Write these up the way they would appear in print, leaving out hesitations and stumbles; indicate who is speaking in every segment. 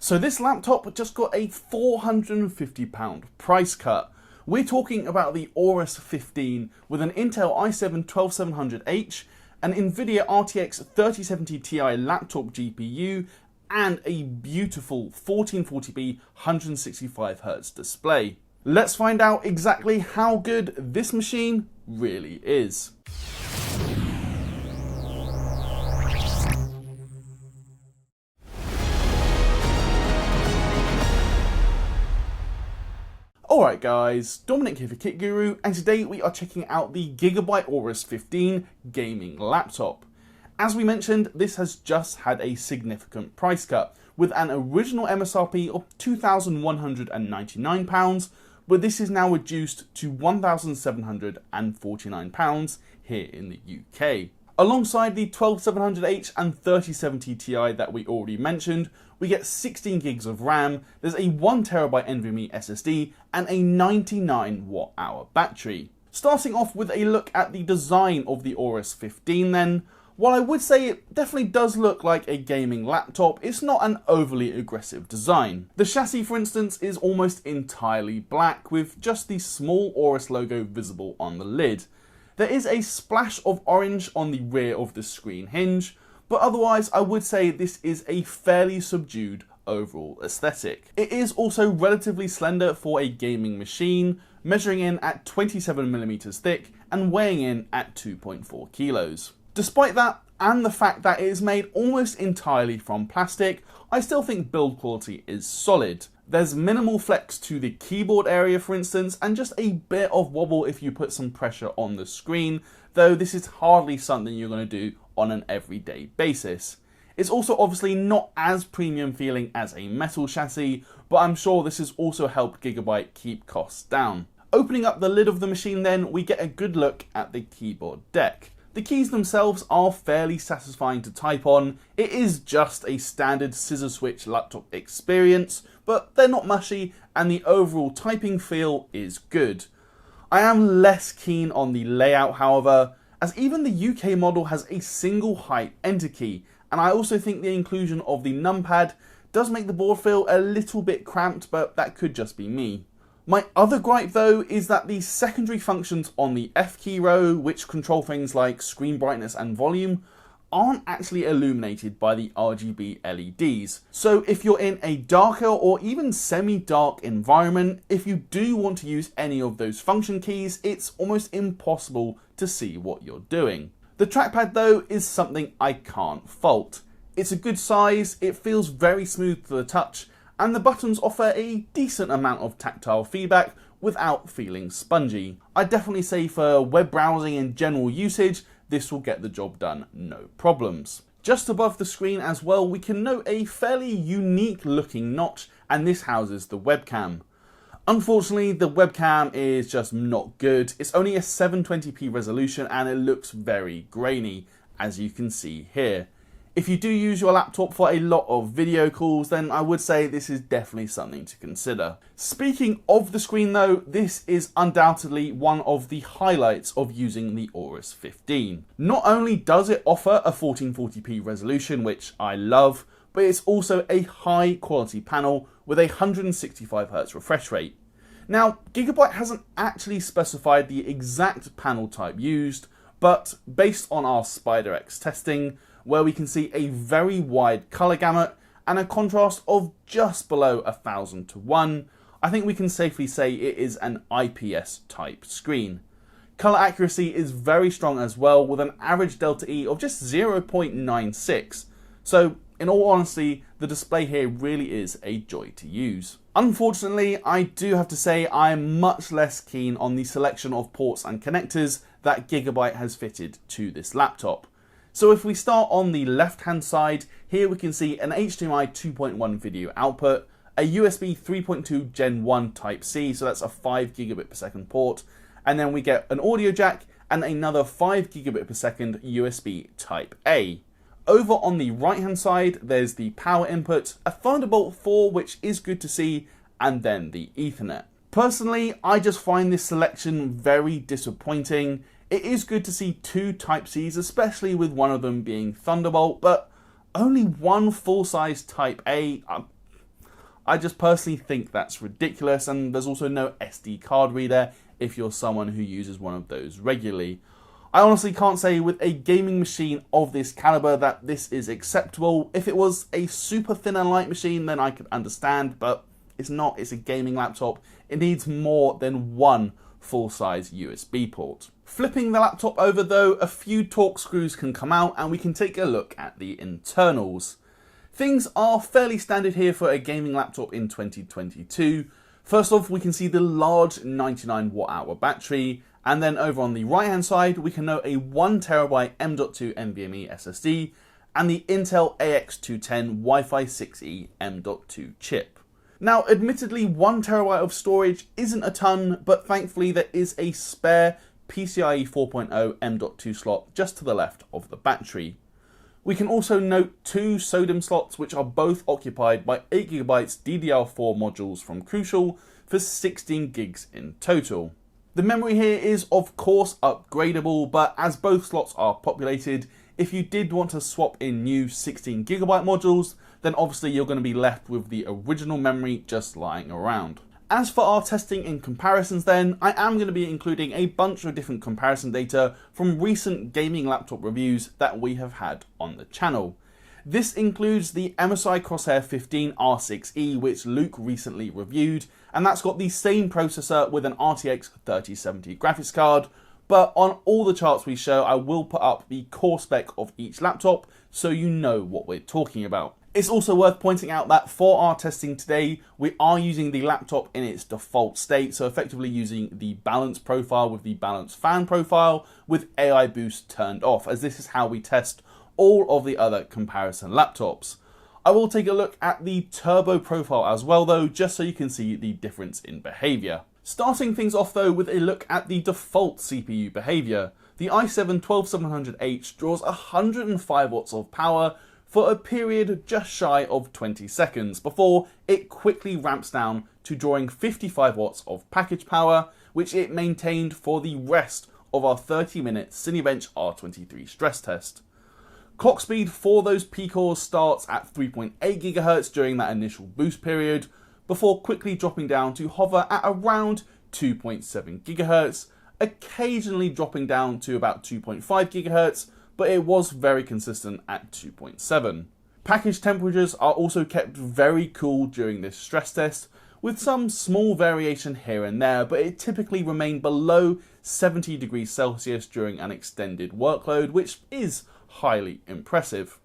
Speaker 1: So this laptop just got a £450 price cut. We're talking about the Aorus 15 with an Intel i7-12700H, an NVIDIA RTX 3070 Ti laptop GPU, and a beautiful 1440p 165Hz display. Let's find out exactly how good this machine really is. Alright guys, Dominic here for Kit Guru, and today we are checking out the Gigabyte Aorus 15 gaming laptop. As we mentioned, this has just had a significant price cut, with an original MSRP of £2,199, but this is now reduced to £1,749 here in the UK. Alongside the 12700H and 3070 Ti that we already mentioned, we get 16 gigs of RAM, there's a 1TB NVMe SSD, and a 99 watt-hour battery. Starting off with a look at the design of the Aorus 15 then, while I would say it definitely does look like a gaming laptop, it's not an overly aggressive design. The chassis, for instance, is almost entirely black, with just the small Aorus logo visible on the lid. There is a splash of orange on the rear of the screen hinge, but otherwise I would say this is a fairly subdued overall aesthetic. It is also relatively slender for a gaming machine, measuring in at 27mm thick and weighing in at 2.4 kilos. Despite that, and the fact that it is made almost entirely from plastic, I still think build quality is solid. There's minimal flex to the keyboard area, for instance, and just a bit of wobble if you put some pressure on the screen, though this is hardly something you're going to do on an everyday basis. It's also obviously not as premium feeling as a metal chassis, but I'm sure this has also helped Gigabyte keep costs down. Opening up the lid of the machine then, we get a good look at the keyboard deck. The keys themselves are fairly satisfying to type on. It is just a standard scissor switch laptop experience, but they're not mushy and the overall typing feel is good. I am less keen on the layout, however, as even the UK model has a single height enter key, and I also think the inclusion of the numpad does make the board feel a little bit cramped, but that could just be me. My other gripe though is that the secondary functions on the F key row, which control things like screen brightness and volume, aren't actually illuminated by the RGB LEDs. So if you're in a darker or even semi-dark environment, if you do want to use any of those function keys, it's almost impossible to see what you're doing. The trackpad though is something I can't fault. It's a good size, it feels very smooth to the touch, and the buttons offer a decent amount of tactile feedback without feeling spongy. I'd definitely say for web browsing and general usage, this will get the job done, no problems. Just above the screen as well, we can note a fairly unique looking notch, and this houses the webcam. Unfortunately, the webcam is just not good. It's only a 720p resolution and it looks very grainy, as you can see here. If you do use your laptop for a lot of video calls, then I would say this is definitely something to consider. Speaking of the screen though, this is undoubtedly one of the highlights of using the Aorus 15. Not only does it offer a 1440p resolution, which I love, but it's also a high quality panel with a 165Hz refresh rate. Now, Gigabyte hasn't actually specified the exact panel type used, but based on our SpiderX testing, where we can see a very wide colour gamut and a contrast of just below 1000 to 1, I think we can safely say it is an IPS type screen. Colour accuracy is very strong as well, with an average delta E of just 0.96, so in all honesty, the display here really is a joy to use. Unfortunately, I do have to say I'm much less keen on the selection of ports and connectors that Gigabyte has fitted to this laptop. So if we start on the left hand side, here we can see an HDMI 2.1 video output, a USB 3.2 Gen 1 Type C, so that's a 5 gigabit per second port, and then we get an audio jack and another 5 gigabit per second USB Type A. Over on the right hand side, there's the power input, a Thunderbolt 4, which is good to see, and then the Ethernet. Personally, I just find this selection very disappointing. It is good to see two Type-Cs, especially with one of them being Thunderbolt, but only one full-size Type A. I just personally think that's ridiculous, and there's also no SD card reader if you're someone who uses one of those regularly. I honestly can't say with a gaming machine of this caliber that this is acceptable. If it was a super thin and light machine, then I could understand, but it's not. It's a gaming laptop. It needs more than one full-size USB port. Flipping the laptop over though, a few torque screws can come out and we can take a look at the internals. Things are fairly standard here for a gaming laptop in 2022. First off, we can see the large 99 watt-hour battery, and then over on the right hand side we can note a 1TB M.2 NVMe SSD and the Intel AX210 Wi-Fi 6E M.2 chip. Now admittedly 1TB of storage isn't a ton, but thankfully there is a spare PCIe 4.0 M.2 slot just to the left of the battery. We can also note two SODIMM slots which are both occupied by 8GB DDR4 modules from Crucial for 16 gigs in total. The memory here is of course upgradable, but as both slots are populated, if you did want to swap in new 16GB modules, then obviously you're going to be left with the original memory just lying around. As for our testing and comparisons then, I am going to be including a bunch of different comparison data from recent gaming laptop reviews that we have had on the channel. This includes the MSI Crosshair 15 R6E, which Luke recently reviewed, and that's got the same processor with an RTX 3070 graphics card, but on all the charts we show I will put up the core spec of each laptop so you know what we're talking about. It's also worth pointing out that for our testing today, we are using the laptop in its default state, so effectively using the balance profile with the balance fan profile with AI boost turned off, as this is how we test all of the other comparison laptops. I will take a look at the turbo profile as well though, just so you can see the difference in behaviour. Starting things off though with a look at the default CPU behaviour. The i7-12700H draws 105 watts of power for a period just shy of 20 seconds before it quickly ramps down to drawing 55 watts of package power, which it maintained for the rest of our 30-minute Cinebench R23 stress test. Clock speed for those P-cores starts at 3.8 GHz during that initial boost period, before quickly dropping down to hover at around 2.7 GHz, occasionally dropping down to about 2.5 GHz, but it was very consistent at 2.7. Package temperatures are also kept very cool during this stress test, with some small variation here and there, but it typically remained below 70 degrees Celsius during an extended workload, which is highly impressive.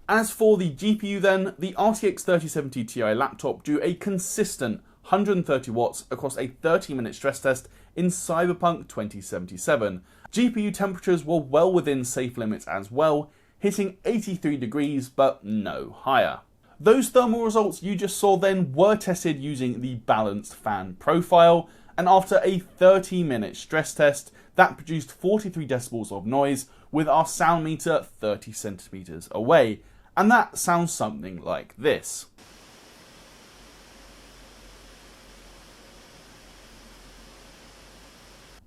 Speaker 1: As for the GPU then, the RTX 3070 Ti laptop drew a consistent 130 watts across a 30-minute stress test in Cyberpunk 2077. GPU temperatures were well within safe limits as well, hitting 83 degrees but no higher. Those thermal results you just saw then were tested using the balanced fan profile, and after a 30-minute stress test, that produced 43 decibels of noise with our sound meter 30 centimeters away, and that sounds something like this.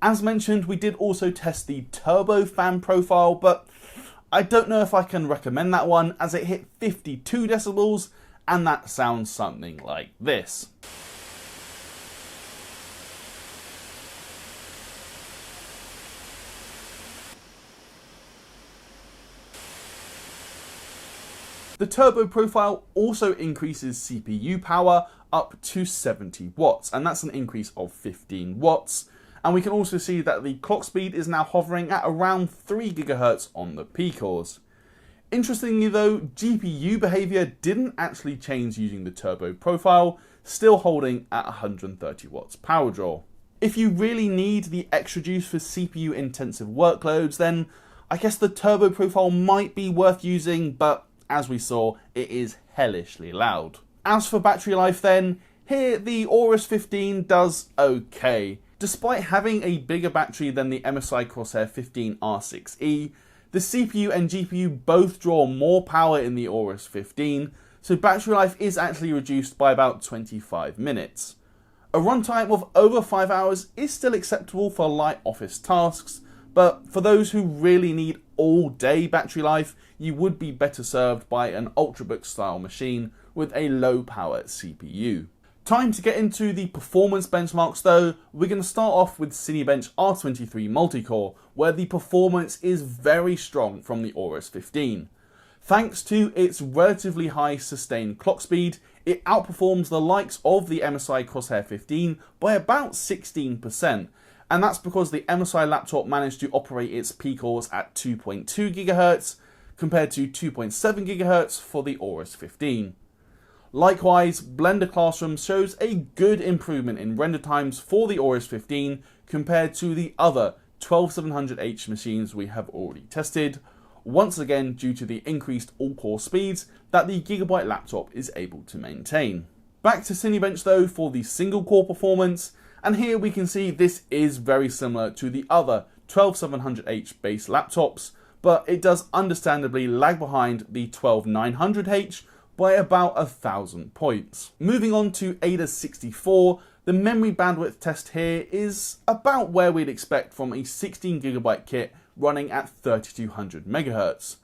Speaker 1: As mentioned, we did also test the turbo fan profile, but I don't know if I can recommend that one, as it hit 52 decibels, and that sounds something like this. The turbo profile also increases CPU power up to 70 watts, and that's an increase of 15 watts. And we can also see that the clock speed is now hovering at around 3 GHz on the P-cores. Interestingly though, GPU behaviour didn't actually change using the turbo profile, still holding at 130 watts power draw. If you really need the extra juice for CPU intensive workloads, then I guess the turbo profile might be worth using, but as we saw, it is hellishly loud. As for battery life then, here the Aorus 15 does okay. Despite having a bigger battery than the MSI Crosshair 15 R6E, the CPU and GPU both draw more power in the Aorus 15, so battery life is actually reduced by about 25 minutes. A runtime of over 5 hours is still acceptable for light office tasks, but for those who really need all day battery life, you would be better served by an Ultrabook style machine with a low power CPU. Time to get into the performance benchmarks though. We're going to start off with Cinebench R23 multi-core, where the performance is very strong from the Aorus 15. Thanks to its relatively high sustained clock speed, it outperforms the likes of the MSI Crosshair 15 by about 16%, and that's because the MSI laptop managed to operate its P-cores at 2.2 GHz compared to 2.7 GHz for the Aorus 15. Likewise, Blender Classroom shows a good improvement in render times for the Aorus 15 compared to the other 12700H machines we have already tested, once again due to the increased all-core speeds that the Gigabyte laptop is able to maintain. Back to Cinebench though for the single-core performance, and here we can see this is very similar to the other 12700H base laptops, but it does understandably lag behind the 12900H by about 1,000 points. Moving on to Ada64, the memory bandwidth test here is about where we'd expect from a 16GB kit running at 3200 MHz.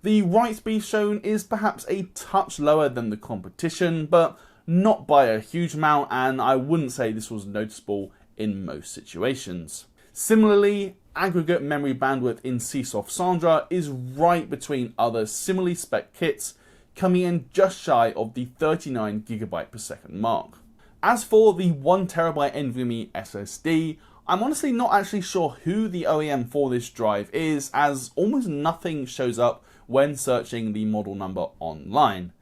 Speaker 1: The write speed shown is perhaps a touch lower than the competition, but not by a huge amount, and I wouldn't say this was noticeable in most situations. Similarly, aggregate memory bandwidth in CSoft Sandra is right between other similarly spec kits, coming in just shy of the 39GB per second mark. As for the 1TB NVMe SSD, I'm honestly not actually sure who the OEM for this drive is, as almost nothing shows up when searching the model number online.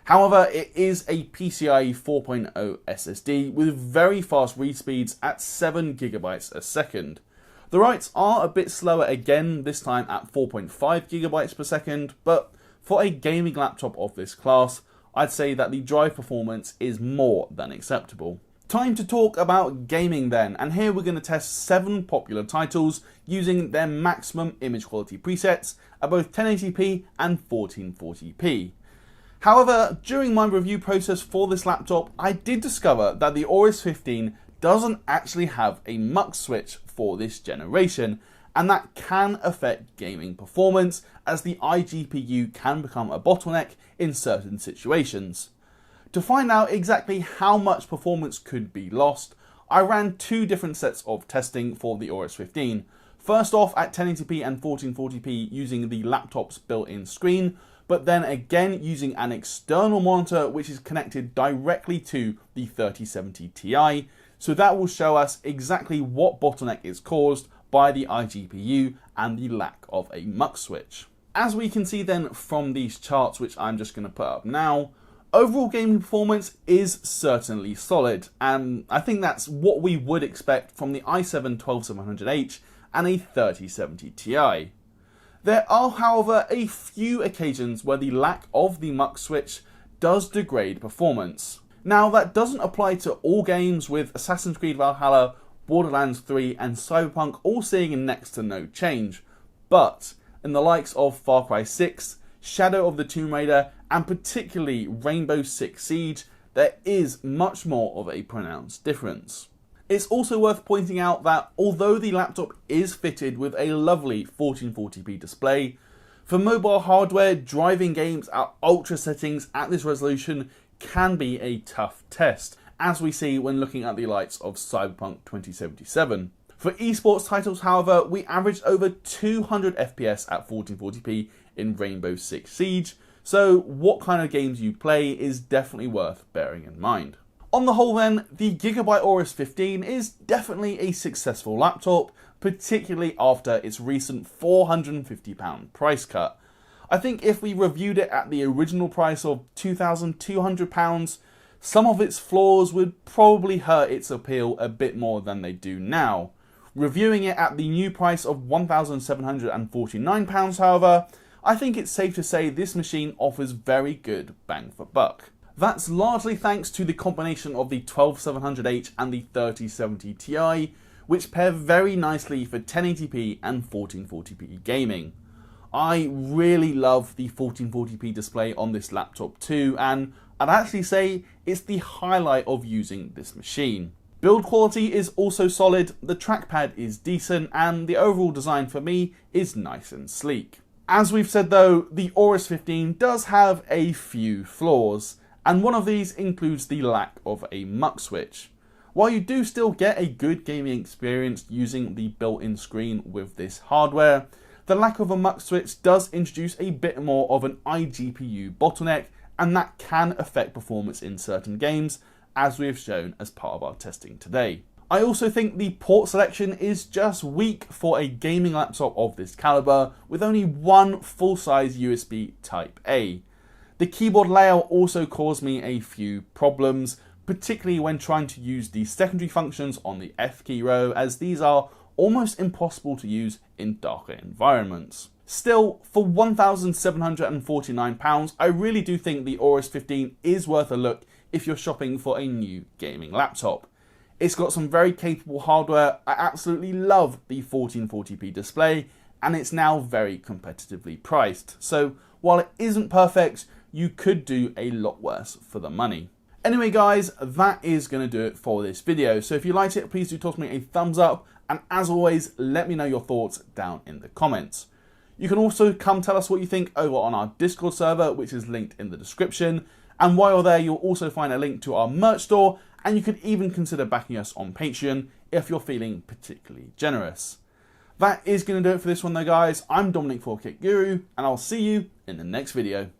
Speaker 1: However, it is a PCIe 4.0 SSD with very fast read speeds at 7GB a second. The writes are a bit slower again, this time at 4.5 GB per second, but for a gaming laptop of this class, I'd say that the drive performance is more than acceptable. Time to talk about gaming then, and here we're going to test 7 popular titles using their maximum image quality presets at both 1080p and 1440p. However, during my review process for this laptop, I did discover that the Aorus 15 doesn't actually have a mux switch for this generation, and that can affect gaming performance, as the iGPU can become a bottleneck in certain situations. To find out exactly how much performance could be lost, I ran 2 different sets of testing for the Aorus 15. First off at 1080p and 1440p using the laptop's built-in screen, but then again using an external monitor which is connected directly to the 3070 Ti, so that will show us exactly what bottleneck is caused by the iGPU and the lack of a mux switch. As we can see then from these charts, which I'm just going to put up now, overall gaming performance is certainly solid, and I think that's what we would expect from the i7-12700H and a 3070 Ti. There are, however, a few occasions where the lack of the mux switch does degrade performance. Now, that doesn't apply to all games, with Assassin's Creed Valhalla, Borderlands 3 and Cyberpunk all seeing next to no change, but in the likes of Far Cry 6, Shadow of the Tomb Raider and particularly Rainbow Six Siege, there is much more of a pronounced difference. It's also worth pointing out that although the laptop is fitted with a lovely 1440p display, for mobile hardware, driving games at ultra settings at this resolution can be a tough test, as we see when looking at the likes of Cyberpunk 2077. For esports titles, however, we averaged over 200 FPS at 1440p in Rainbow Six Siege, so what kind of games you play is definitely worth bearing in mind. On the whole then, the Gigabyte Aorus 15 is definitely a successful laptop, particularly after its recent £450 price cut. I think if we reviewed it at the original price of £2,200, some of its flaws would probably hurt its appeal a bit more than they do now. Reviewing it at the new price of £1,749, however, I think it's safe to say this machine offers very good bang for buck. That's largely thanks to the combination of the 12700H and the 3070 Ti, which pair very nicely for 1080p and 1440p gaming. I really love the 1440p display on this laptop too, and I'd actually say it's the highlight of using this machine. Build quality is also solid, the trackpad is decent, and the overall design for me is nice and sleek. As we've said though, the Aorus 15 does have a few flaws, and one of these includes the lack of a muck switch. While you do still get a good gaming experience using the built-in screen with this hardware, the lack of a muck switch does introduce a bit more of an iGPU bottleneck, and that can affect performance in certain games, as we have shown as part of our testing today. I also think the port selection is just weak for a gaming laptop of this caliber, with only one full-size USB Type A. The keyboard layout also caused me a few problems, particularly when trying to use the secondary functions on the F key row, as these are almost impossible to use in darker environments. Still, for £1,749, I really do think the Aorus 15 is worth a look if you're shopping for a new gaming laptop. It's got some very capable hardware, I absolutely love the 1440p display, and it's now very competitively priced. So while it isn't perfect, you could do a lot worse for the money. Anyway guys, that is going to do it for this video. So if you liked it, please do toss me a thumbs up, and as always, let me know your thoughts down in the comments. You can also come tell us what you think over on our Discord server, which is linked in the description. And while you're there, you'll also find a link to our merch store, and you could even consider backing us on Patreon if you're feeling particularly generous. That is going to do it for this one though guys. I'm Dominic for Kit Guru, and I'll see you in the next video.